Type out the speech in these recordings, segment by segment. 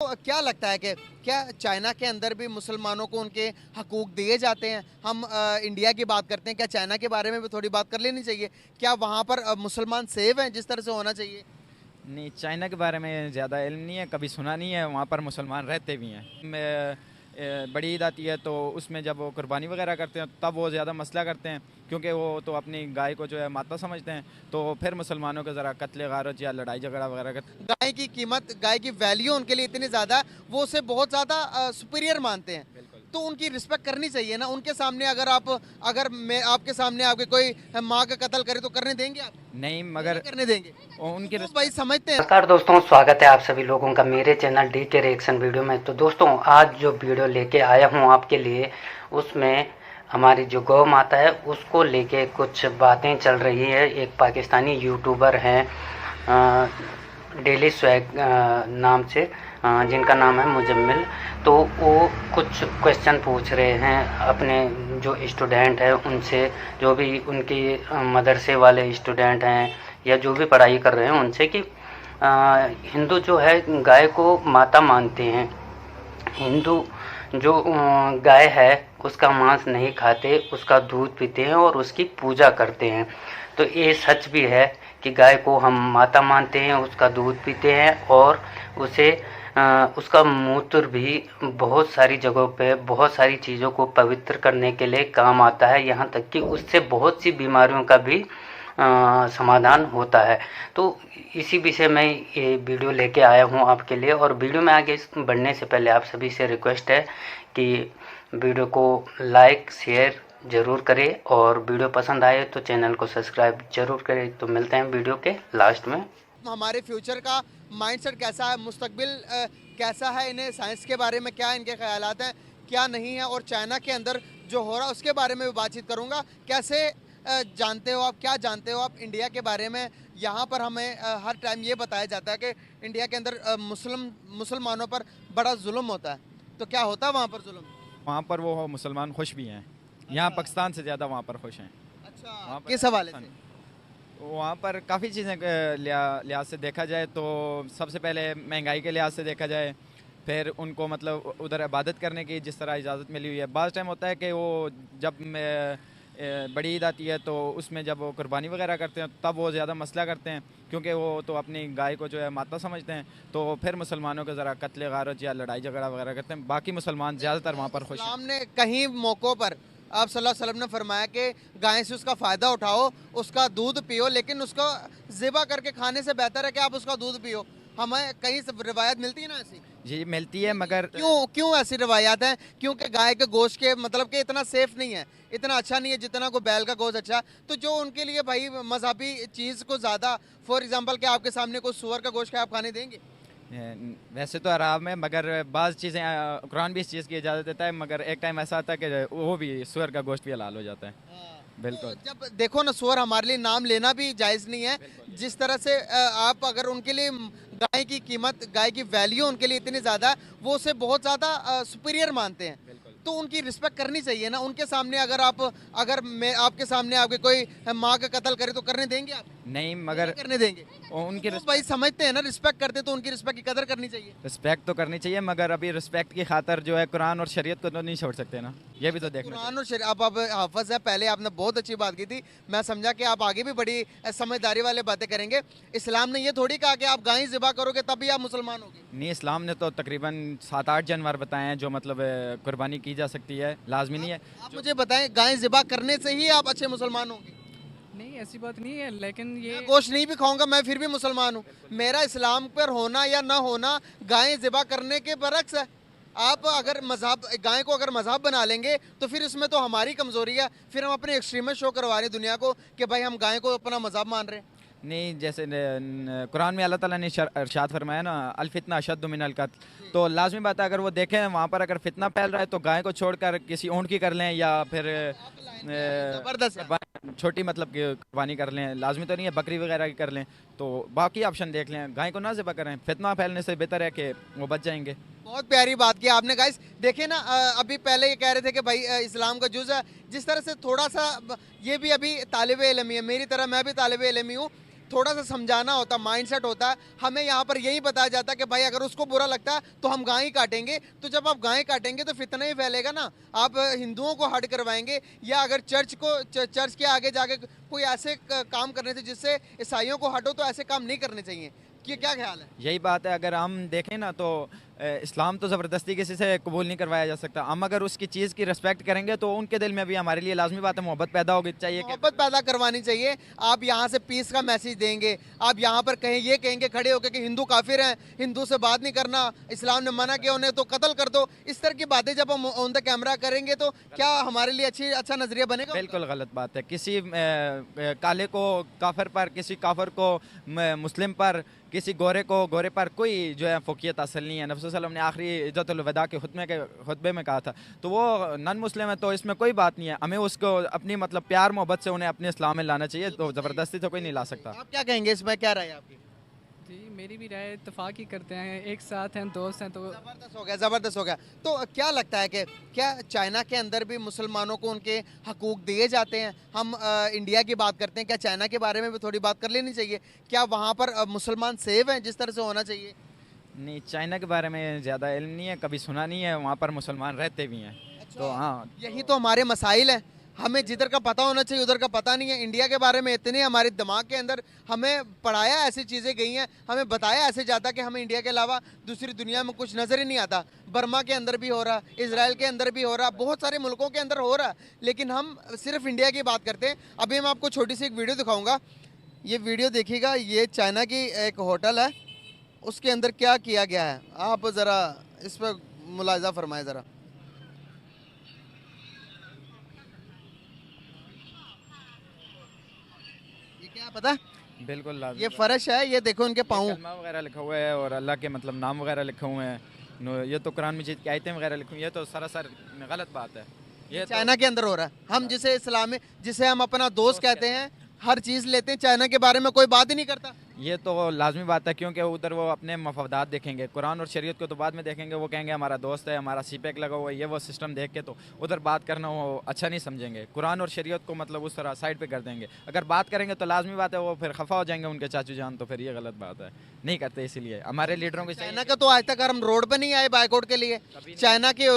तो क्या लगता है कि क्या चाइना के अंदर भी मुसलमानों को उनके हकूक दिए जाते हैं? हम इंडिया की बात करते हैं, क्या चाइना के बारे में भी थोड़ी बात कर लेनी चाहिए? क्या वहाँ पर मुसलमान सेव हैं जिस तरह से होना चाहिए? नहीं, चाइना के बारे में ज़्यादा इल्म नहीं है, कभी सुना नहीं है। वहाँ पर मुसलमान रहते भी हैं। बड़ी ईद आती है तो उसमें जब वो कुर्बानी वगैरह करते हैं तब वो ज़्यादा मसला करते हैं, क्योंकि वो तो अपनी गाय को जो है माता समझते हैं। तो फिर मुसलमानों को ज़रा कत्ल गारत या लड़ाई झगड़ा वगैरह करते गाय की कीमत, गाय की वैल्यू उनके लिए इतनी ज़्यादा है, वो उसे बहुत ज़्यादा सुपीरियर मानते हैं। हैं। तो उनकी रिस्पेक्ट करनी चाहिए ना। उनके सामने अगर मैं आपके सामने आपके कोई माँ का कत्ल करे तो करने देंगे आप? नहीं, नहीं मगर करने देंगे। उनकी वो भाई समझते हैं। नमस्कार दोस्तों, स्वागत है आप सभी लोगों का मेरे चैनल डी के रिएक्शन वीडियो में। तो दोस्तों, आज जो वीडियो लेके आया हूँ आपके लिए, उसमें हमारी जो गौ माता है उसको लेके कुछ बातें चल रही है। एक पाकिस्तानी यूट्यूबर हैं डेली स्वैग नाम से, जिनका नाम है मुजम्मिल। तो वो कुछ क्वेश्चन पूछ रहे हैं अपने जो स्टूडेंट है उनसे, जो भी उनकी मदरसे वाले स्टूडेंट हैं या जो भी पढ़ाई कर रहे हैं उनसे, कि हिंदू जो है गाय को माता मानते हैं। हिंदू जो गाय है उसका मांस नहीं खाते, उसका दूध पीते हैं और उसकी पूजा करते हैं। तो ये सच भी है कि गाय को हम माता मानते हैं, उसका दूध पीते हैं और उसे उसका मूत्र भी बहुत सारी जगहों पे बहुत सारी चीज़ों को पवित्र करने के लिए काम आता है। यहाँ तक कि उससे बहुत सी बीमारियों का भी समाधान होता है। तो इसी विषय में ये वीडियो लेके आया हूँ आपके लिए। और वीडियो में आगे बढ़ने से पहले आप सभी से रिक्वेस्ट है कि वीडियो को लाइक शेयर ज़रूर करें और वीडियो पसंद आए तो चैनल को सब्सक्राइब ज़रूर करें। तो मिलते हैं वीडियो के लास्ट में। हमारे फ्यूचर का माइंडसेट कैसा है, मुस्तकबिल कैसा है, इन्हें साइंस के बारे में क्या इनके ख्यालात हैं, क्या नहीं है, और चाइना के अंदर जो हो रहा है उसके बारे में भी बातचीत करूंगा। कैसे जानते हो आप, क्या जानते हो आप इंडिया के बारे में? यहाँ पर हमें हर टाइम ये बताया जाता है कि इंडिया के अंदर मुसलमानों पर बड़ा जुल्म होता है। तो क्या होता है वहाँ पर जुल्म? वहाँ पर वो मुसलमान खुश भी हैं। यहाँ पाकिस्तान से ज़्यादा वहाँ पर खुश हैं। अच्छा, वहाँ पर किस हवाले से? वहाँ पर काफ़ी चीज़ें लिहाज से देखा जाए तो सबसे पहले महंगाई के लिहाज से देखा जाए, फिर उनको मतलब उधर इबादत करने की जिस तरह इजाज़त मिली हुई है। बाज़ टाइम होता है कि वो जब बड़ी ईद आती है तो उसमें जब वो कुर्बानी वगैरह करते हैं तब वो ज़्यादा मसला करते हैं, क्योंकि वो तो अपनी गाय को जो है माता समझते हैं। तो फिर मुसलमानों को ज़रा कत्ल गारत या लड़ाई झगड़ा वगैरह करते हैं। बाकी मुसलमान ज़्यादातर वहाँ पर खुश हैं। इस्लाम ने कहीं मौक़ों पर आप सल्लल्लाहु अलैहि वसल्लम ने फरमाया कि गाय से उसका फ़ायदा उठाओ, उसका दूध पियो, लेकिन उसको ज़िबा करके खाने से बेहतर है कि आप उसका दूध पियो। हमें कहीं से रिवायत मिलती है ना ऐसी? जी मिलती है, मगर क्यों क्यों ऐसी रिवायत हैं? क्योंकि गाय के गोश्त के मतलब कि इतना सेफ नहीं है, इतना अच्छा नहीं है जितना को बैल का गोश्त अच्छा है। तो जो उनके लिए भाई मजहबी चीज़ को ज़्यादा, फॉर एग्जांपल कि आपके सामने कोई सूअर का गोश्त है, आप खाने देंगे? वैसे तो आराम है, मगर बाज़ चीज़ें कुरान भी इस चीज़ की इजाज़त देता है, मगर एक टाइम ऐसा आता है कि वो भी सूअर का गोश्त भी हलाल हो जाता है। हाँ। बिल्कुल। तो जब देखो ना, सूअर हमारे लिए नाम लेना भी जायज़ नहीं है। जिस तरह से आप अगर उनके लिए गाय की कीमत, गाय की वैल्यू उनके लिए इतनी ज़्यादा है, वो उसे बहुत ज़्यादा सुपीरियर मानते हैं। तो उनकी रिस्पेक्ट करनी चाहिए ना। उनके सामने अगर मैं आपके सामने आपके कोई माँ का कत्ल करे तो करने देंगे आप? नहीं, मगर नहीं करने देंगे। उनकी वो भाई समझते हैं ना, रिस्पेक्ट करते हैं, तो उनकी रिस्पेक्ट की कदर करनी चाहिए। रिस्पेक्ट तो करनी चाहिए, मगर अभी रिस्पेक्ट की खातर जो है कुरान और शरीयत को तो नहीं छोड़ सकते ना, ये भी तो देखना चाहिए। कुरान और शरीयत, अब हाफिज है, पहले आपने बहुत अच्छी बात की थी। मैं समझा कि आप आगे भी बड़ी समझदारी वाले बातें करेंगे। इस्लाम ने ये थोड़ी कहा कि आप गाय ज़िबा करोगे तभी आप मुसलमान होगे। नहीं, इस्लाम ने तो तकरीबन 7-8 जानवर बताए हैं जो मतलब कुर्बानी की जा सकती है, लाजमी नहीं है। आप मुझे बताएं, गाय ज़िबा करने से ही आप अच्छे मुसलमान होंगे? नहीं, ऐसी बात नहीं है, लेकिन ये मैं गोश्त नहीं भी खाऊंगा, मैं फिर भी मुसलमान हूँ। मेरा इस्लाम पर होना या ना होना गाय ज़िबा करने के बरक्स है। आप अगर मजहब, गाय को अगर मजहब बना लेंगे तो फिर इसमें तो हमारी कमज़ोरी है। फिर हम अपने एक्सट्रीमिस्ट शो करवा रहे हैं दुनिया को कि भाई हम गाय को अपना मजहब मान रहे हैं। नहीं, जैसे कुरान में अल्लाह ताला ने इरशाद फरमाया ना, अल फितना अशद्दु मिनल कत्ल। तो लाजमी बात है, अगर वो देखें वहाँ पर अगर फितना फैल रहा है तो गाय को छोड़कर किसी ऊँट की कर लें या फिर ज़बरदस्त है। छोटी मतलब कि कुर्बानी कर लें। लाजमी तो नहीं है, बकरी वगैरह की कर लें। तो बाकी ऑप्शन देख लें, गाय को ना ज़िबा करें। फितना फैलने से बेहतर है कि वो बच जाएंगे। बहुत प्यारी बात की आपने गाइस। देखिए ना, अभी पहले ये कह रहे थे कि भाई इस्लाम का जुज़ है। जिस तरह से थोड़ा सा ये भी अभी तालिब इल्म ही है, मेरी तरह मैं भी तालिब इल्म ही हूँ। थोड़ा सा समझाना होता, माइंडसेट होता, हमें यहाँ पर यही बताया जाता कि भाई अगर उसको बुरा लगता है तो हम गाय काटेंगे। तो जब आप गाय काटेंगे तो फितना ही फैलेगा ना। आप हिंदुओं को हट करवाएंगे, या अगर चर्च के आगे जाके कोई ऐसे काम करने से जिससे ईसाइयों को हटो, तो ऐसे काम नहीं करने चाहिए। कि क्या ख्याल है? यही बात है, अगर हम देखें ना तो इस्लाम तो ज़बरदस्ती किसी से कबूल नहीं करवाया जा सकता। हम अगर उसकी चीज़ की रिस्पेक्ट करेंगे तो उनके दिल में भी हमारे लिए लाजमी बात है मोहब्बत पैदा होगी चाहिए। मोहब्बत पैदा करवानी चाहिए। आप यहाँ से पीस का मैसेज देंगे, आप यहाँ पर कहीं ये कहेंगे खड़े होकर कि हिंदू काफिर हैं, हिंदू से बात नहीं करना, इस्लाम ने मना किया उन्हें तो कत्ल कर दो, इस तरह की बातें जब हम ऑन द कैमरा करेंगे तो क्या हमारे लिए अच्छा नजरिया बनेगा? बिल्कुल गलत बात है। किसी काले को काफिर पर, किसी काफिर को मुस्लिम पर, किसी गोरे को गोरे पर कोई जो है फ़ोकियत असल नहीं है। नबी सल्लल्लाहु अलैहि वसल्लम ने आखिरी इज्जतुल वदा के खुतबे में कहा था, तो वो नन मुस्लिम है तो इसमें कोई बात नहीं है। हमें उसको अपनी मतलब प्यार मोहब्बत से उन्हें अपने इस्लाम में लाना चाहिए, तो ज़बरदस्ती तो कोई नहीं ला सकता। आप क्या कहेंगे इसमें, क्या राय है आपकी? जी मेरी भी राय इत्तेफाक ही करते हैं, एक साथ हैं, दोस्त हैं, तो ज़बरदस्त हो गया, ज़बरदस्त हो गया। तो क्या लगता है कि क्या चाइना के अंदर भी मुसलमानों को उनके हकूक़ दिए जाते हैं? हम इंडिया की बात करते हैं, क्या चाइना के बारे में भी थोड़ी बात कर लेनी चाहिए? क्या वहाँ पर मुसलमान सेफ हैं जिस तरह से होना चाहिए? नहीं, चाइना के बारे में ज़्यादा इल्म नहीं है, कभी सुना नहीं है। वहाँ पर मुसलमान रहते भी हैं। अच्छा, तो हाँ, यही तो हमारे मसाइल हैं। हमें जिधर का पता होना चाहिए उधर का पता नहीं है। इंडिया के बारे में इतने हमारे दिमाग के अंदर हमें पढ़ाया ऐसी चीज़ें गई हैं, हमें बताया ऐसे जाता कि हमें इंडिया के अलावा दूसरी दुनिया में कुछ नज़र ही नहीं आता। बर्मा के अंदर भी हो रहा, इजराइल के अंदर भी हो रहा, बहुत सारे मुल्कों के अंदर हो रहा, लेकिन हम सिर्फ इंडिया की बात करते हैं। अभी मैं आपको छोटी सी एक वीडियो दिखाऊँगा, ये वीडियो देखिएगा। ये चाइना की एक होटल है, उसके अंदर क्या किया गया है आप ज़रा इस पर मुलाहिज़ा फरमाएं ज़रा। ये क्या है पता है? बिल्कुल लाज़मी ये बात। फर्श है, ये देखो इनके पाँव। कलमा वगैरह लिखा हुआ है और अल्लाह के मतलब नाम वगैरह लिखे हुए हैं। ये तो कुरान मजीद की आयतें वगैरह लिखी हुई हैं। ये तो सरासर गलत बात है। ये तो चाइना के अंदर हो रहा है। हम जिसे इस्लाम में, जिसे हम अपना दोस्त कहते हैं, हर चीज़ लेते हैं, चाइना के बारे में कोई बात ही नहीं करता। ये तो लाजमी बात है, क्योंकि उधर वो अपने मफादात देखेंगे, कुरान और शरीयत को तो बाद में देखेंगे। वो कहेंगे हमारा दोस्त है, हमारा सीपेक लगा हुआ है, ये वो सिस्टम देख के तो उधर बात करना वो अच्छा नहीं समझेंगे। कुरान और शरीयत को मतलब उस तरह साइड पे कर देंगे। अगर बात करेंगे तो लाजमी बात है वो फिर खफा हो जाएंगे उनके चाचू जान, तो फिर ये गलत बात है, नहीं करते। इसीलिए हमारे लीडरों को चाइना का तो आज तक हम रोड पे नहीं आए बाइकआउट के लिए। चाइना के,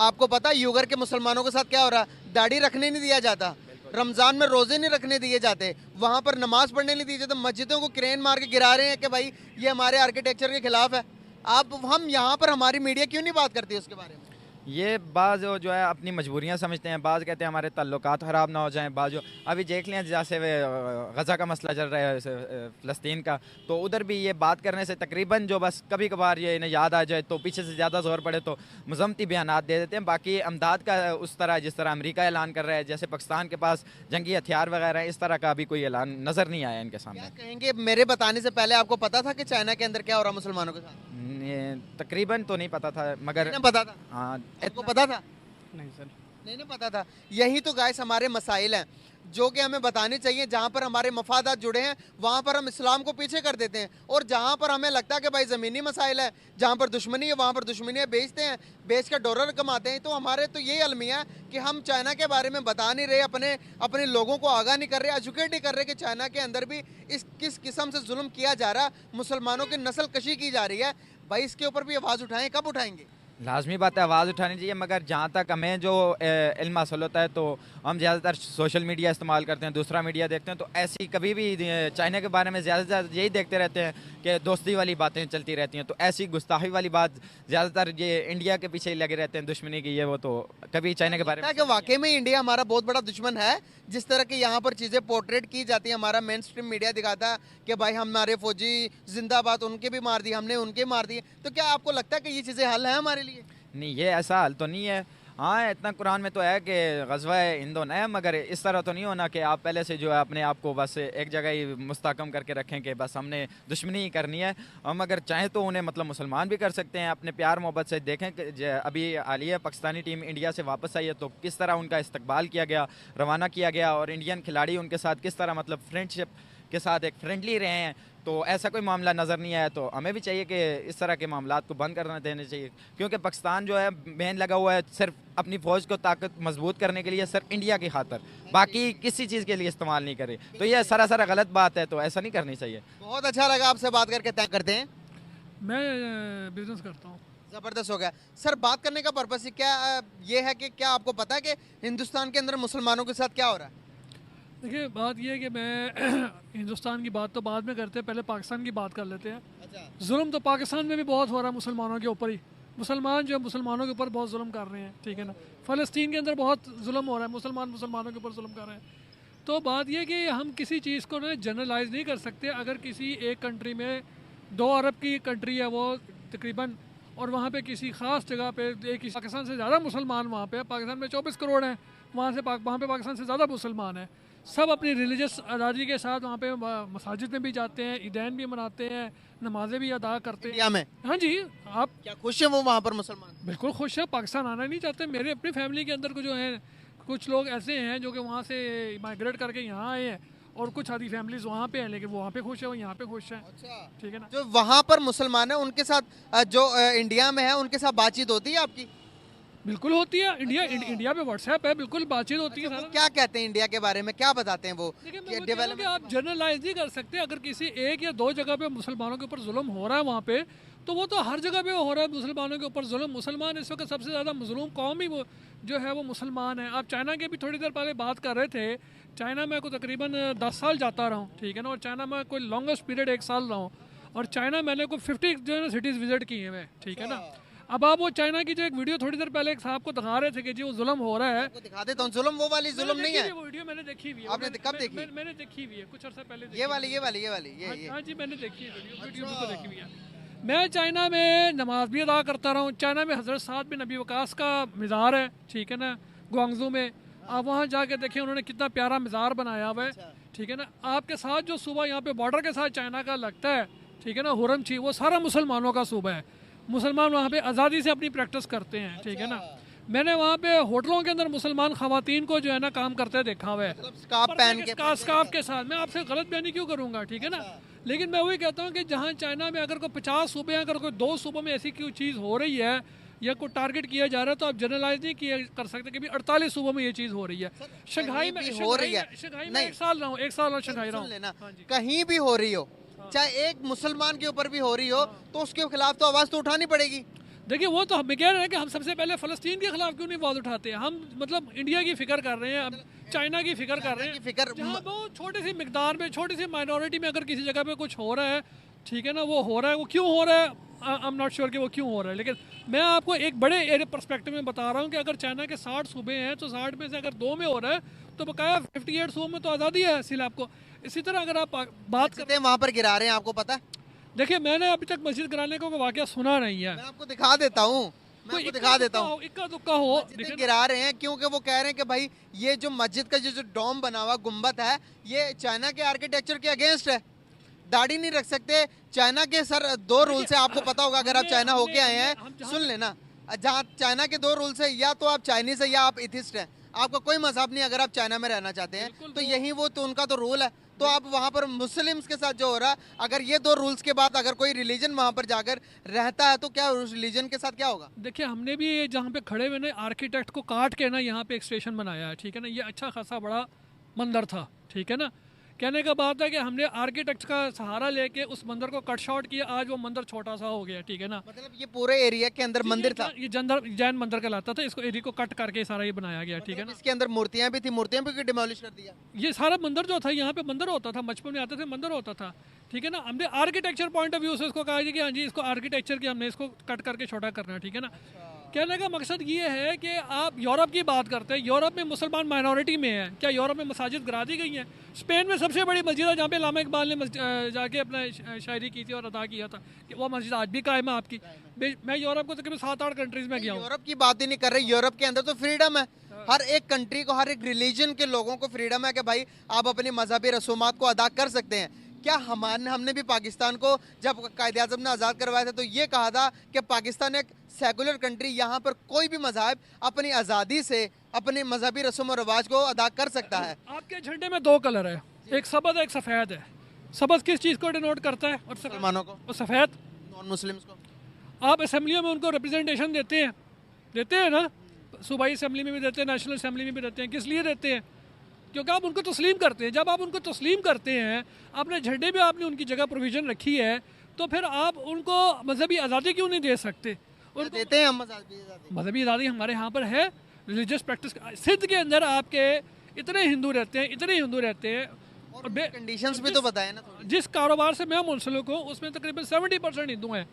आपको पता है यूगर के मुसलमानों के साथ क्या हो रहा है? दाढ़ी रखने नहीं दिया जाता, रमज़ान में रोज़े नहीं रखने दिए जाते, वहाँ पर नमाज पढ़ने नहीं दी जाती, मस्जिदों को क्रेन मार के गिरा रहे हैं कि भाई ये हमारे आर्किटेक्चर के खिलाफ है। आप हम यहाँ पर हमारी मीडिया क्यों नहीं बात करती उसके बारे में? ये बाज़ जो है अपनी मजबूरियाँ समझते हैं, बाज़ कहते हैं हमारे ताल्लुकात ख़राब ना हो जाएं, बाज़ जो अभी देख लें जैसे गज़ा का मसला चल रहा है फ़लस्तीन का, तो उधर भी ये बात करने से तकरीबन जो बस कभी कभार ये इन्हें याद आ जाए तो पीछे से ज़्यादा ज़ोर पड़े तो मज़म्मती बयानात दे देते हैं। बाकी अमदाद का उस तरह जिस तरह अमेरिका ऐलान कर रहा है, जैसे पाकिस्तान के पास जंगी हथियार वगैरह है, इस तरह का अभी कोई ऐलान नज़र नहीं आया इनके सामने। क्या कहेंगे, मेरे बताने से पहले आपको पता था कि चाइना के अंदर क्या हो रहा मुसलमानों के साथ? तकरीबन तो नहीं पता था, मगर नहीं पता था? हाँ, आपको पता था? नहीं सर। नहीं ना पता था। यही तो गाइस हमारे मसाइल हैं जो कि हमें बताने चाहिए। जहाँ पर हमारे मफादात जुड़े हैं वहाँ पर हम इस्लाम को पीछे कर देते हैं, और जहाँ पर हमें लगता है कि भाई ज़मीनी मसाइल है, जहाँ पर दुश्मनी है वहाँ पर दुश्मनी है, बेचते हैं, बेच कर डॉलर कमाते हैं। तो हमारे तो यही अलमिया है कि हम चाइना के बारे में बता नहीं रहे, अपने अपने लोगों को आगाह नहीं कर रहे, एजुकेट नहीं कर रहे कि चाइना के अंदर भी इस किस किस्म से जुल्म किया जा रहा है, मुसलमानों की नस्ल कशी की जा रही है। भाई इसके ऊपर भी आवाज़ उठाएं, कब उठाएंगे? लाजमी बात है आवाज़ उठानी चाहिए, मगर जहाँ तक हमें जो इल्म हासिल होता है तो हम ज़्यादातर सोशल मीडिया इस्तेमाल करते हैं, दूसरा मीडिया देखते हैं, तो ऐसी कभी भी चाइना के बारे में ज़्यादा से ज़्यादा यही देखते रहते हैं कि दोस्ती वाली बातें चलती रहती हैं। तो ऐसी गुस्ताखी वाली बात ज़्यादातर ये इंडिया के पीछे ही लगे रहते हैं, दुश्मनी की ये वो, तो कभी चाइना के बारे में कि वाकई में इंडिया हमारा बहुत बड़ा दुश्मन है। जिस तरह की यहाँ पर चीज़ें पोर्ट्रेट की जाती है, हमारा मेन स्ट्रीम मीडिया दिखाता है कि भाई हमारे फौजी जिंदाबाद, उनके भी मार दिए हमने, उनके मार दिए। तो क्या आपको लगता है कि ये चीज़ें हल है हमारे लिए? नहीं, ये ऐसा हाल तो नहीं है। हाँ, इतना कुरान में तो है कि ग़ज़वा हिंदोन है, मगर इस तरह तो नहीं होना कि आप पहले से जो है अपने आप को बस एक जगह ही मुस्तहकम करके रखें कि बस हमने दुश्मनी ही करनी है। हम अगर चाहें तो उन्हें मतलब मुसलमान भी कर सकते हैं, अपने प्यार मोहब्बत से देखें कि अभी हालिया पाकिस्तानी टीम इंडिया से वापस आई है तो किस तरह उनका इस्तकबाल किया गया, रवाना किया गया, और इंडियन खिलाड़ी उनके साथ किस तरह मतलब फ्रेंडशिप के साथ एक फ्रेंडली रहे हैं, तो ऐसा कोई मामला नज़र नहीं आया। तो हमें भी चाहिए कि इस तरह के मामलात को बंद करना देने चाहिए, क्योंकि पाकिस्तान जो है बैन लगा हुआ है सिर्फ अपनी फ़ौज को ताकत मजबूत करने के लिए, सिर्फ इंडिया की खातर, बाकी किसी चीज़ के लिए इस्तेमाल नहीं करे। तो ये सरासर गलत बात है, तो ऐसा नहीं करनी चाहिए। बहुत अच्छा लगा आपसे बात करके। तय करते हैं, मैं बिजनेस करता हूँ। ज़बरदस्त हो गया सर। बात करने का पर्पस ही क्या ये है कि क्या आपको पता है कि हिंदुस्तान के अंदर मुसलमानों के साथ क्या हो रहा है? देखिए बात ये है कि मैं हिंदुस्तान की बात तो बाद में करते हैं, पहले पाकिस्तान की बात कर लेते हैं। अच्छा। जुल्म तो पाकिस्तान में भी बहुत हो रहा है मुसलमानों के ऊपर ही। मुसलमान जो है मुसलमानों के ऊपर बहुत जुल्म कर रहे हैं, ठीक है ना। फ़लस्तीन के अंदर बहुत जुल्म हो रहा है, मुसलमान मुसलमानों के ऊपर जुल्म कर रहे हैं। तो बात यह कि हम किसी चीज़ को ना जनरलाइज नहीं कर सकते। अगर किसी एक कंट्री में 2 अरब की कंट्री है वो तकरीबन, और वहाँ पे किसी ख़ास जगह पे एक पाकिस्तान से ज़्यादा मुसलमान वहाँ पे, पाकिस्तान में 24 करोड़ हैं, वहाँ पे पाकिस्तान से ज़्यादा मुसलमान हैं। सब अपनी रिलीजियस आज़ादी के साथ वहाँ पे मसाजिद में भी जाते हैं, ईदैन भी मनाते हैं, नमाजें भी अदा करते हैं। इंडिया में हाँ जी, आप क्या खुश हैं वो वहाँ पर मुसलमान? बिल्कुल खुश है। पाकिस्तान आना नहीं चाहते। मेरे अपनी फैमिली के अंदर को जो है कुछ लोग ऐसे हैं जो कि वहाँ से माइग्रेट करके यहाँ आए हैं, और कुछ आधी फैमिलीज वहाँ पे हैं, लेकिन वो वहाँ पे खुश है, वो यहाँ पे खुश है। ठीक है ना। जो वहाँ पर मुसलमान है उनके साथ जो इंडिया में है उनके साथ बातचीत होती है आपकी? बिल्कुल होती है। इंडिया पे व्हाट्सएप है, बिल्कुल बातचीत होती है। वो क्या कहते हैं इंडिया के बारे में, क्या बताते हैं वो? देखिए मैं वो कह रहा हूं कि आप जनरलाइज नहीं कर सकते। अगर किसी एक या 2 जगह पे मुसलमानों के ऊपर जुल्म हो रहा है वहाँ पे, तो वो तो हर जगह पे हो रहा है मुसलमानों के ऊपर जुल्म। मुसलमान इस वक्त सबसे ज़्यादा मजलूम कौम ही वो जो है वो मुसलमान है। आप चाइना की भी थोड़ी देर पहले बात कर रहे थे। चाइना में को तकरीबन 10 साल जाता रहा हूँ, ठीक है ना, और चाइना में कोई लॉन्गेस्ट पीरियड 1 साल रहा हूँ, और चाइना मैंने कोई 50 जो है ना सिटीज़ विजिट की हैं मैं, ठीक है ना। अब आप वो चाइना की जो एक वीडियो थोड़ी देर पहले एक साहब को दिखा रहे थे कि जी वो जुल्म हो रहा है, दिखा देता हूँ। जुल्म वो वाली जुल्म नहीं है। वो वीडियो मैंने देखी हुई है। आपने कब देखी? मैंने देखी हुई है कुछ अर्सा पहले। ये वाली हाँ जी, मैंने देखी है वीडियो तो देखी हुई है। मैं चाइना में नमाज भी अदा करता रहा हूँ। चाइना में हज़रत साद बिन नबी वकास का मज़ार है, ठीक है ना, ग्वांगजू में। आप वहाँ जाके देखें उन्होंने कितना प्यारा मज़ार बनाया हुआ है, ठीक है ना। आपके साथ जो सूबा यहाँ पे बॉर्डर के साथ चाइना का लगता है, ठीक है ना, हुरमची, वो सारा मुसलमानों का सूबा है। मुसलमान वहाँ पे आज़ादी से अपनी प्रैक्टिस करते हैं, ठीक है ना। मैंने वहाँ पे होटलों के अंदर मुसलमान खवातीन को जो है ना काम करते देखा हुआ है, स्कार्फ पहन के। स्कार्फ के साथ। मैं आपसे गलत बयानी क्यों करूँगा, ठीक है ना। लेकिन मैं वही कहता हूँ कि जहाँ चाइना में अगर कोई 50 सूबे हैं, अगर कोई 2 सूबों में ऐसी कोई चीज़ हो रही है या कोई टारगेट किया जा रहा है, तो आप जनरलाइज नहीं कर सकते कि भी 48 सूबों में ये चीज़ हो रही है। शंघाई में हो रही है, शंघाई में 1 साल रहा हूँ, 1 साल शंघाई रहा हूँ। कहीं भी हो रही हो, चाहे एक मुसलमान के ऊपर भी हो रही हो, तो उसके खिलाफ तो आवाज़ तो उठानी पड़ेगी। देखिए वो तो हम कह रहे हैं कि हम सबसे पहले फ़लस्तीन के खिलाफ क्यों नहीं आवाज़ उठाते। हम मतलब इंडिया की फ़िक्र कर रहे हैं, अब चाइना की फ़िक्र कर रहे हैं। जहाँ वो छोटी सी मिकदार में, छोटी सी माइनॉरिटी में अगर किसी जगह पे कुछ हो रहा है, ठीक है ना, वो हो रहा है, वो क्यों हो रहा है, आई एम नॉट श्योर कि वो क्यों हो रहा है। लेकिन मैं आपको एक बड़े एरिया पर्सपेक्टिव में बता रहा हूँ कि अगर चाइना के 60 सूबे हैं, तो 60 में से अगर 2 में हो रहा है, तो बकाया 58 सूबों में तो आज़ादी है हासिल आपको। इसी तरह अगर आप बात करते हैं वहाँ पर गिरा रहे हैं, आपको पता है? देखिए मैंने अभी तक मस्जिद गिराने का वाक़या सुना नहीं है। मैं आपको दिखा देता हूँ, इक्का दुक्का हो गिरा रहे हैं, क्योंकि वो कह रहे हैं कि भाई ये जो मस्जिद का जो डोम बना हुआ गुम्बद है, ये चाइना के आर्किटेक्चर के अगेंस्ट है। दाढ़ी नहीं रख सकते। चाइना के सर 2 रूल्स है, आपको पता होगा अगर आप चाइना होके आए हैं। सुन लेना, जहाँ चाइना के 2 रूल्स है, या तो आप चाइनीज है या आप एथिस्ट हैं। आपका कोई मजहब नहीं अगर आप चाइना में रहना चाहते हैं, तो यही वो तो उनका तो रूल है। तो आप वहाँ पर मुस्लिम्स के साथ जो हो रहा है, अगर ये 2 रूल्स के बाद अगर कोई रिलीजन वहाँ पर जाकर रहता है, तो क्या उस रिलीजन के साथ क्या होगा? देखिए हमने भी जहाँ पे खड़े हुए ना आर्किटेक्ट को काट के ना यहाँ पे एक स्टेशन बनाया है, ठीक है ना। ये अच्छा खासा बड़ा मंदिर था, ठीक है ना। कहने का बात है कि हमने आर्किटेक्ट का सहारा लेके उस मंदिर को कट शॉर्ट किया, आज वो मंदिर छोटा सा हो गया, ठीक है ना। मतलब ये पूरे एरिया के अंदर मंदिर था, ये जैन मंदिर कहलाता था, इसको एरिया को कट करके सारा ये बनाया गया, ठीक है ना। इसके अंदर मूर्तियां भी थी, मूर्तियां भी डिमोलिश कर दिया। ये सारा मंदिर जो था, यहाँ पे मंदिर होता था, बचपन में आते थे मंदिर होता था, ठीक है ना। हमने आर्किटेक्चर पॉइंट ऑफ व्यू से इसको कहा कि हाँ जी इसको आर्किटेक्चर की हमने इसको कट करके छोटा करना है, ठीक है ना। कहने का मकसद ये है कि आप यूरोप की बात करते हैं, यूरोप में मुसलमान माइनॉरिटी में है। क्या यूरोप में मसाजिद गिरा दी गई हैं? स्पेन में सबसे बड़ी मस्जिद है जहाँ पे अल्लामा इकबाल ने जाके अपना शायरी की थी और अदा किया था, कि वो मस्जिद आज भी कायम है आपकी। मैं यूरोप को तकरीबन 7-8 कंट्रीज में गया हूँ। यूरोप की बात ही नहीं कर रहे। यूरोप के अंदर तो फ्रीडम है, हर एक कंट्री को, हर एक रिलीजन के लोगों को फ्रीडम है कि भाई आप अपनी मजहबी रसूमात को अदा कर सकते हैं। क्या हमने भी पाकिस्तान को जब कायद-ए-आज़म ने आज़ाद करवाया था, तो ये कहा था कि पाकिस्तान एक सेकुलर कंट्री, यहाँ पर कोई भी मजहब अपनी आज़ादी से अपने मजहबी रस्म और रिवाज को अदा कर सकता है। आपके झंडे में 2 कलर है, एक सफ़ेद है एक सफ़ेद है। सबज किस चीज़ को डिनोट करता है? और मुसलमानों को, और सफ़ेद। नॉन मुस्लिम्स को। आप असेंबलियों में उनको रिप्रेजेंटेशन देते हैं ना, सूबाई असेंबली में भी देते हैं, नेशनल असेंबली में भी देते हैं। किस लिए देते हैं? क्योंकि आप उनको तस्लीम करते हैं। जब आप उनको तस्लीम करते हैं, अपने झंडे में आपने उनकी जगह प्रोविज़न रखी है, तो फिर आप उनको मजहबी आज़ादी क्यों नहीं दे सकते? उनको देते हैं हम मजहबी मजहबी आज़ादी हमारे यहाँ पर है। रिलीजियस प्रैक्टिस सिंध के अंदर आपके इतने हिंदू रहते हैं और कंडीशंस भी तो बताए ना थोड़ी। जिस कारोबार से मैं मुंसलिक हूँ उसमें तकरीबन 70% हिंदू हैं।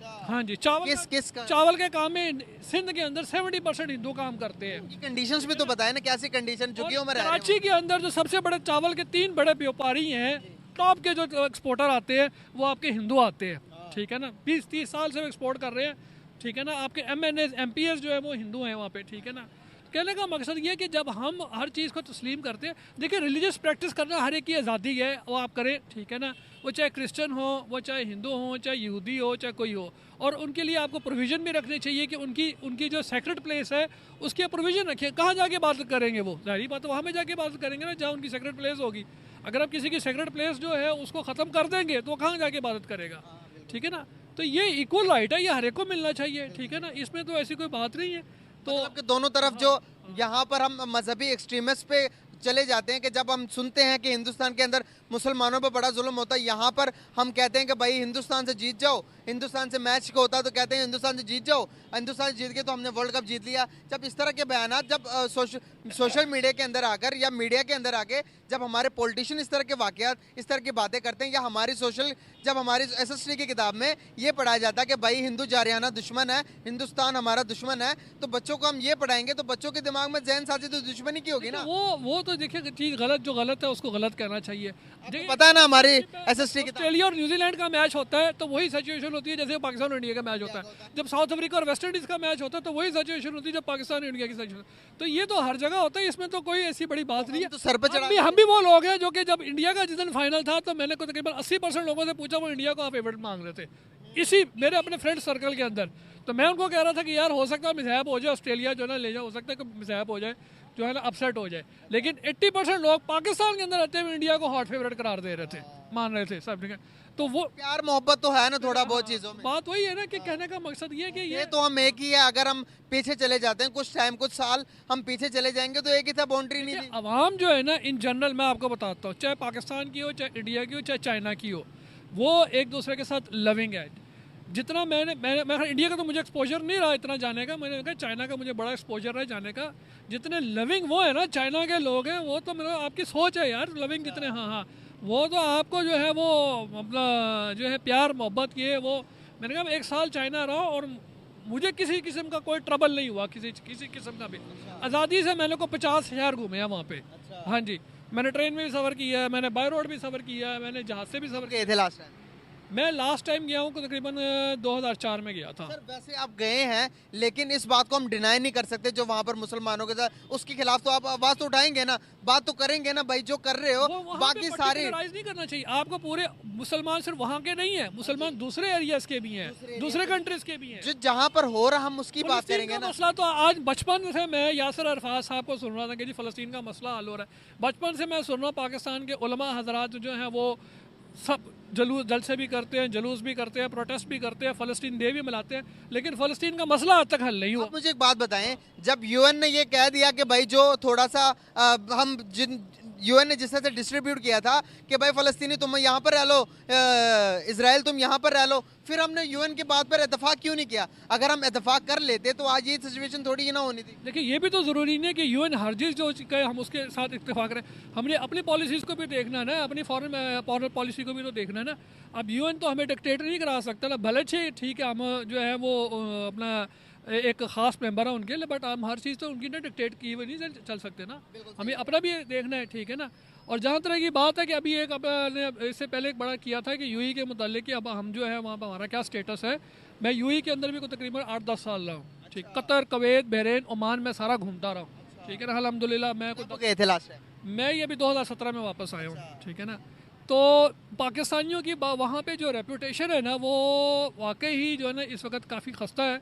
हाँ जी, चावल के काम में सिंध के अंदर 70% हिंदू काम करते हैं। कंडीशंस भी तो बताए ना, कैसी कंडीशन झुग्गियों में रह रहे हैं कराची के अंदर जो सबसे बड़े चावल के 3 बड़े व्यापारी हैं, टॉप के जो एक्सपोर्टर आते हैं वो आपके हिंदू आते हैं, ठीक है ना। 20-30 साल से वो एक्सपोर्ट कर रहे हैं, ठीक है ना। आपके MNS MPS जो है वो हिंदू हैं वहाँ पे, ठीक है ना। कहने का मकसद ये है कि जब हम हर चीज़ को तस्लीम करते हैं, देखिए रिलीजियस प्रैक्टिस करना हर एक की आज़ादी है, वो आप करें, ठीक है ना। वो चाहे क्रिश्चियन हो, वो चाहे हिंदू हो, चाहे यहूदी हो, चाहे कोई हो, और उनके लिए आपको प्रोविज़न भी रखनी चाहिए कि उनकी जो सेक्रेट प्लेस है उसकी प्रोविज़न रखें। कहाँ जाके इबादत करेंगे? वो जाहिर बात है वहाँ पे जाके इबादत करेंगे ना जहाँ उनकी सेक्रेट प्लेस होगी। अगर आप किसी की सेक्रेट प्लेस जो है उसको ख़त्म कर देंगे तो कहाँ जाके इबादत करेगा, ठीक है ना। तो ये इक्वल राइट है, ये हर एक को मिलना चाहिए, ठीक है ना। इसमें तो ऐसी कोई बात नहीं है। तो मतलब कि दोनों तरफ जो यहाँ पर हम मजहबी एक्सट्रीमिस्ट पे चले जाते हैं कि जब हम सुनते हैं कि हिंदुस्तान के अंदर मुसलमानों पर बड़ा जुल्म होता है, यहाँ पर हम कहते हैं कि भाई हिंदुस्तान से जीत जाओ, हिंदुस्तान से मैच होता है तो कहते हैं हिंदुस्तान से जीत जाओ, हिंदुस्तान से जीत गए तो हमने वर्ल्ड कप जीत लिया। जब इस तरह के बयान जब सोशल मीडिया के अंदर आकर या मीडिया के अंदर आके जब हमारे पॉलिटिशियन इस तरह के वाकयात, इस तरह की बातें करते हैं, या हमारी जब हमारी SST की किताब में ये पढ़ाया जाता है कि भाई हिंदू जारियाना दुश्मन है, हिंदुस्तान हमारा दुश्मन है, तो बच्चों को हम ये पढ़ाएंगे तो बच्चों के दिमाग में जहन साजी तो दुश्मनी की होगी ना। वो तो देखिए चीज़ गलत, जो गलत है उसको गलत कहना चाहिए। पता है ना हमारी SST की ऑस्ट्रेलिया और न्यूजीलैंड का मैच होता है तो वही सिचुएशन होती है जैसे पाकिस्तान और इंडिया का मैच होता है। जब साउथ अफ्रीका और वेस्ट इंडीज का मैच होता है तो वही सिचुएशन होती है जब पाकिस्तान और इंडिया की सिचुएशन। तो ये तो हर जगह होता है, इसमें तो कोई ऐसी बड़ी बात नहीं है। तो सर पे चढ़ा हम भी वो लोग हैं जो कि जब इंडिया का जिस दिन फाइनल था तो मैंने तकरीबन 80% लोगों से पूछा वो इंडिया को फेवरेट मांग रहे थे, इसी मेरे अपने फ्रेंड सर्कल के अंदर। तो मैं उनको कह रहा था कि यार हो सकता है मिसहैप हो जाए, ऑस्ट्रेलिया जो है ना ले जाए, हो सकता है कि मिसहैप हो जाए, जो है ना अपसेट हो जाए। लेकिन 80% लोग पाकिस्तान के अंदर रहते हुए इंडिया को हॉट फेवरेट करार दे रहे थे, मान रहे थे सब, ठीक है। तो वो प्यार मोहब्बत तो है ना थोड़ा बहुत चीजों में। बात वही है ना कि कहने का मकसद ये कि ये तो हम एक ही है, अगर हम पीछे चले जाते हैं कुछ टाइम, कुछ साल हम पीछे चले जाएंगे तो एक ही था, बाउंड्री नहीं थी। अवाम जो है ना इन जनरल मैं आपको बताता हूँ, चाहे पाकिस्तान की हो, चाहे इंडिया की हो, चाहे चाइना की हो, वो एक दूसरे के साथ लविंग है। जितना मैं इंडिया का तो मुझे एक्सपोजर नहीं रहा इतना जाने का, मैंने कहा चाइना का मुझे बड़ा एक्सपोजर है जाने का। जितने लविंग वो है ना चाइना के लोग हैं, वो तो मेरा आपकी सोच है यार, लविंग कितने, हाँ वो तो आपको जो है वो अपना जो है प्यार मोहब्बत किए वो। मैंने कहा 1 साल चाइना रहा और मुझे किसी किस्म का कोई ट्रबल नहीं हुआ, किसी किस्म का भी। आज़ादी से मैंने को 50 शहर घूमे हैं वहाँ पे। हाँ जी, मैंने ट्रेन में भी सफ़र किया है, मैंने बाय रोड भी सफ़र किया है, मैंने जहाज़ से भी सफ़र किया। थे लास्ट टाइम? मैं लास्ट टाइम गया हूँ तकरीबन 2004 में गया था। सर वैसे आप गए हैं, लेकिन इस बात को हम डिनाई नहीं कर सकते जो वहाँ पर मुसलमानों के साथ, उसके खिलाफ तो आप आवाज़ तो उठाएंगे ना, बात तो करेंगे ना भाई, जो कर रहे हो बाकी सारे नहीं करना चाहिए आपको। पूरे मुसलमान सिर्फ वहाँ के नहीं है, मुसलमान दूसरे एरियाज के भी हैं, दूसरे कंट्रीज के भी हैं, जो जहाँ पर हो रहा हम उसकी बात करेंगे ना। मसला तो आज बचपन से मैं यासिर अरफात साहब को सुन रहा था कि जी फ़लस्तीन का मसला हल हो रहा है। बचपन से मैं सुन रहा हूँ पाकिस्तान के उलमा हजरात जो हैं वो सब जलसे भी करते हैं, जुलूस भी करते हैं, प्रोटेस्ट भी करते हैं, फ़लस्तीन डे भी मनाते हैं, लेकिन फ़लस्तीन का मसला आज तक हल नहीं हुआ। मुझे एक बात बताएं, जब UN ने ये कह दिया कि भाई जो थोड़ा सा हम UN ने जिस तरह से डिस्ट्रीब्यूट किया था कि भाई फ़लस्तीनी तुम यहाँ पर रह लो, इजराइल तुम यहाँ पर रह लो, फिर हमने UN की बात पर इतफाक़ क्यों नहीं किया? अगर हम इतफाक़ कर लेते तो आज ये सिचुएशन थोड़ी ही ना होनी थी। देखिए ये भी तो ज़रूरी नहीं है कि UN हर चीज़ जो कहे हम उसके साथ इत्तेफाक करें। हमने अपनी पॉलिसीज़ को भी देखना है ना, अपनी फॉरेन पॉलिसी को भी तो देखना है ना। अब UN तो हमें डिक्टेट नहीं करा सकता ना, भले ठीक है हम जो है वो अपना एक ख़ास मेंबर है उनके लिए, बट हम हर चीज़ तो उनकी ना डिक्टेट की हुई नहीं चल सकते ना, हमें अपना भी देखना है, ठीक है ना। और जहाँ तरह की बात है कि अभी एक अपने इससे पहले एक बड़ा किया था कि UAE के मुतालिक कि अब हम जो है वहाँ पर हमारा क्या स्टेटस है। मैं UAE के अंदर भी तकरीबन 8-10 साल रहा हूँ, ठीक। कतर, कुवैत, बहरीन, ओमान में सारा घूमता रहा हूँ, ठीक है ना, अल्हम्दुलिल्लाह। मैं गए थे लास्ट टाइम? मैं ये अभी 2017 में वापस आया हूँ, ठीक है ना। तो पाकिस्तानियों की वहाँ पे जो रेपूटेशन है ना वो वाकई ही जो है ना इस वक्त काफ़ी खस्ता है।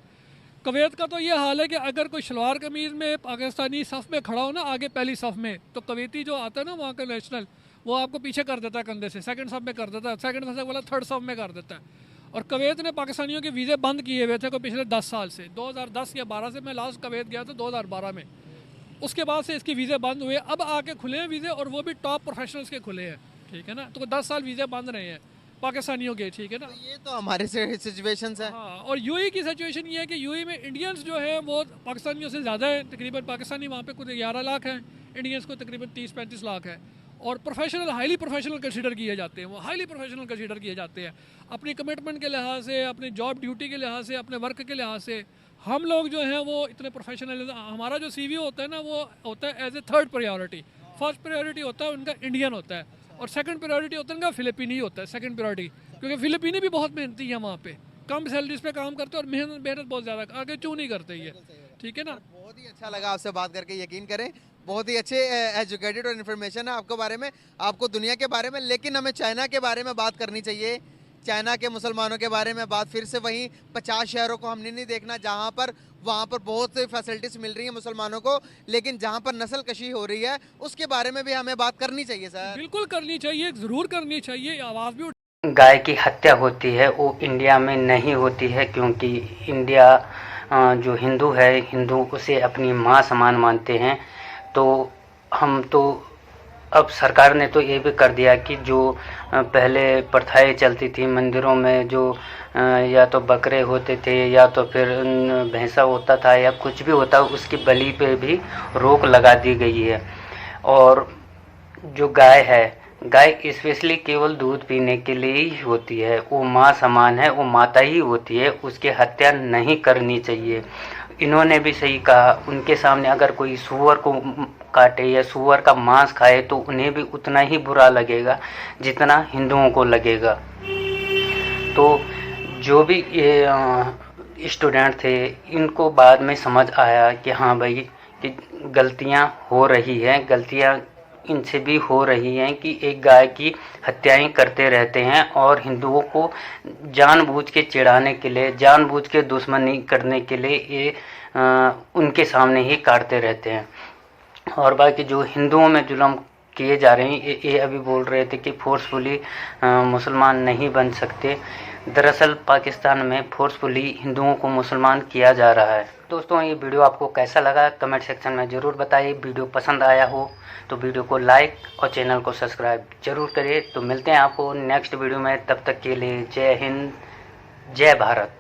कुवैत का तो ये हाल है कि अगर कोई शलवार कमीज़ में पाकिस्तानी सफ़ में खड़ा हो ना, आगे पहली सफ़ में, तो कुवैती जो आता है ना वहाँ का नेशनल, वो आपको पीछे कर देता है कंधे से, सेकंड सब में कर देता है, सेकंड सब वाला थर्ड सब में कर देता है। और कुवैत ने पाकिस्तानियों के वीज़े बंद किए हुए थे को पिछले 10 साल से, 2010 या 12 से। मैं लास्ट कुवैत गया था 2012 में, उसके बाद से इसके वीज़े बंद हुए। अब आके खुले हैं वीज़े, और वो भी टॉप प्रोफेशनल्स के खुले हैं, ठीक है ना। तो 10 साल वीज़े बंद रहे हैं पाकिस्तानियों के, ठीक है ना। ये तो हमारे सिचुएशन है। हाँ, और यूएई की सिचुएशन ये है कि यूएई में इंडियंस जो है वो पाकिस्तानियों से ज़्यादा है, तकरीबन पाकिस्तानी वहाँ पे कुछ 11 लाख हैं, इंडियंस को तकरीबन 30-35 लाख है। और प्रोफेशनल, हाईली प्रोफेशनल कंसीडर किए जाते हैं, वो हाईली प्रोफेशनल कंसीडर किए जाते हैं अपनी कमिटमेंट के लिहाज से, अपनी जॉब ड्यूटी के लिहाज से, अपने वर्क के लिहाज से। हम लोग जो हैं वो इतने प्रोफेशनल, हमारा जो सीवी होता है ना वो होता है as a third priority. First priority होता है उनका इंडियन होता है, और सेकंड प्रायोरिटी होता है उनका फिलिपीनी होता है, सेकंड प्रायोरिटी। क्योंकि फिलिपीनी भी बहुत मेहनती है, वहाँ पे कम सैलरीज पे काम करते हैं और मेहनत बहुत ज़्यादा, आगे क्यों नहीं करते ये, ठीक है ना। बहुत ही अच्छा लगा आपसे बात करके, यकीन करें बहुत ही अच्छे एजुकेटेड और इन्फॉर्मेशन है आपके बारे में, आपको दुनिया के बारे में। लेकिन हमें चाइना के बारे में बात करनी चाहिए, चाइना के मुसलमानों के बारे में बात। फिर से वहीं 50 शहरों को हमने नहीं देखना जहां पर वहां पर बहुत सी फैसिलिटीज मिल रही है मुसलमानों को, लेकिन जहां पर नस्ल कशी हो रही है उसके बारे में भी हमें बात करनी चाहिए सर। बिल्कुल करनी चाहिए, ज़रूर करनी चाहिए, आवाज़ भी गाय की हत्या होती है वो इंडिया में नहीं होती है, क्योंकि इंडिया जो हिंदू है, हिंदू उसे अपनी माँ समान मानते हैं। तो हम तो अब सरकार ने तो ये भी कर दिया कि जो पहले प्रथाएं चलती थी मंदिरों में, जो या तो बकरे होते थे या तो फिर भैंसा होता था या कुछ भी होता, उसकी बलि पे भी रोक लगा दी गई है। और जो गाय है, गाय स्पेशली केवल दूध पीने के लिए ही होती है, वो माँ समान है, वो माता ही होती है, उसकी हत्या नहीं करनी चाहिए। इन्होंने भी सही कहा, उनके सामने अगर कोई सूअर को काटे या सूअर का मांस खाए तो उन्हें भी उतना ही बुरा लगेगा जितना हिंदुओं को लगेगा। तो जो भी ये स्टूडेंट थे, इनको बाद में समझ आया कि हाँ भाई कि गलतियाँ हो रही हैं, गलतियाँ इनसे भी हो रही हैं कि एक गाय की हत्याएं करते रहते हैं और हिंदुओं को जानबूझ के चिढ़ाने के लिए, जानबूझ के दुश्मनी करने के लिए ये उनके सामने ही काटते रहते हैं। और बाकी जो हिंदुओं में जुल्म किए जा रहे हैं, ये अभी बोल रहे थे कि फोर्सफुली मुसलमान नहीं बन सकते। दरअसल पाकिस्तान में फोर्सफुली हिंदुओं को मुसलमान किया जा रहा है। दोस्तों, ये वीडियो आपको कैसा लगा कमेंट सेक्शन में ज़रूर बताइए। वीडियो पसंद आया हो तो वीडियो को लाइक और चैनल को सब्सक्राइब जरूर करिए। तो मिलते हैं आपको नेक्स्ट वीडियो में, तब तक के लिए जय हिंद, जय भारत।